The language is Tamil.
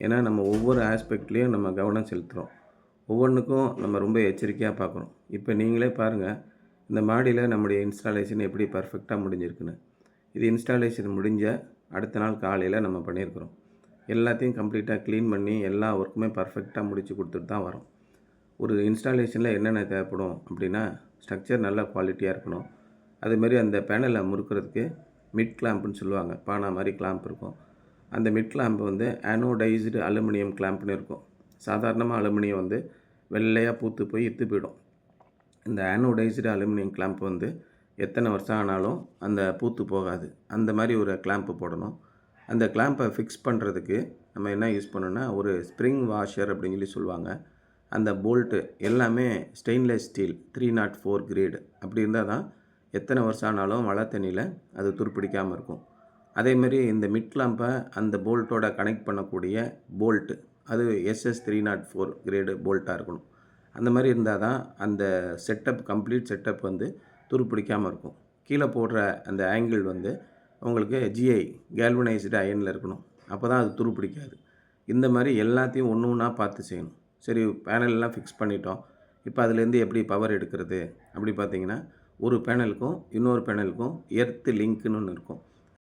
ஏன்னா நம்ம ஒவ்வொரு ஆஸ்பெக்ட்லேயும் நம்ம கவனம் செலுத்துகிறோம். ஒவ்வொன்றுக்கும் நம்ம ரொம்ப எச்சரிக்கையாக பார்க்குறோம். இப்போ நீங்களே பாருங்கள், இந்த மாடியில் நம்முடைய இன்ஸ்டாலேஷன் எப்படி பர்ஃபெக்டாக முடிஞ்சிருக்குன்னு. இது இன்ஸ்டாலேஷன் முடிஞ்ச அடுத்த நாள் காலையில் நம்ம பண்ணியிருக்கிறோம். எல்லாத்தையும் கம்ப்ளீட்டாக க்ளீன் பண்ணி எல்லா ஒர்க்குமே பர்ஃபெக்டாக முடித்து கொடுத்துட்டு தான் வரோம். ஒரு இன்ஸ்டாலேஷனில் என்னென்ன தேவைப்படும் அப்படின்னா, ஸ்ட்ரக்சர் நல்ல குவாலிட்டியாக இருக்கணும். அதேமாரி அந்த பேனலை முறுக்கிறதுக்கு மிட் கிளாம்புன்னு சொல்லுவாங்க. பானா மாதிரி கிளாம்ப் இருக்கும். அந்த மிட் கிளாம்ப் வந்து ஆனோடைஸ்டு அலுமினியம் கிளாம்ப்னு இருக்கும். சாதாரணமாக அலுமினியம் வந்து வெள்ளையாக பூத்து போய் இத்து போயிடும். இந்த ஆனோடைஸ்டு அலுமினியம் கிளாம்ப் வந்து எத்தனை வருஷம் ஆனாலும் அந்த பூத்து போகாது. அந்த மாதிரி ஒரு கிளாம்ப்பு போடணும். அந்த கிளாம்பை ஃபிக்ஸ் பண்ணுறதுக்கு நம்ம என்ன யூஸ் பண்ணணும்னா, ஒரு ஸ்ப்ரிங் வாஷர் அப்படின்னு சொல்லி சொல்லுவாங்க. அந்த போல்ட்டு எல்லாமே ஸ்டெயின்லெஸ் ஸ்டீல் 304 கிரேடு அப்படி இருந்தால் தான் எத்தனை வருஷம் ஆனாலும் மழை தண்ணியில் அது துருப்பிடிக்காமல் இருக்கும். அதேமாரி இந்த மிட் கிளாம்பை அந்த போல்ட்டோட கனெக்ட் பண்ணக்கூடிய போல்ட்டு அது SS 304 கிரேடு போல்ட்டாக இருக்கணும். அந்த மாதிரி இருந்தால் தான் அந்த செட்டப் கம்ப்ளீட் செட்டப் வந்து துருப்பிடிக்காமல் இருக்கும். கீழே போடுற அந்த ஆங்கிள் வந்து உங்களுக்கு GI கேல்வனைஸ்டு அயனில் இருக்கணும். அப்போ தான் அது துருப்பிடிக்காது. இந்த மாதிரி எல்லாத்தையும் ஒன்று ஒன்றா பார்த்து செய்யணும். சரி, பேனல்லாம் ஃபிக்ஸ் பண்ணிட்டோம். இப்போ அதுலேருந்து எப்படி பவர் எடுக்கிறது அப்படி பார்த்தீங்கன்னா, ஒரு பேனலுக்கும் இன்னொரு பேனலுக்கும் எர்த்து லிங்க்குன்னு ஒன்று இருக்கும்.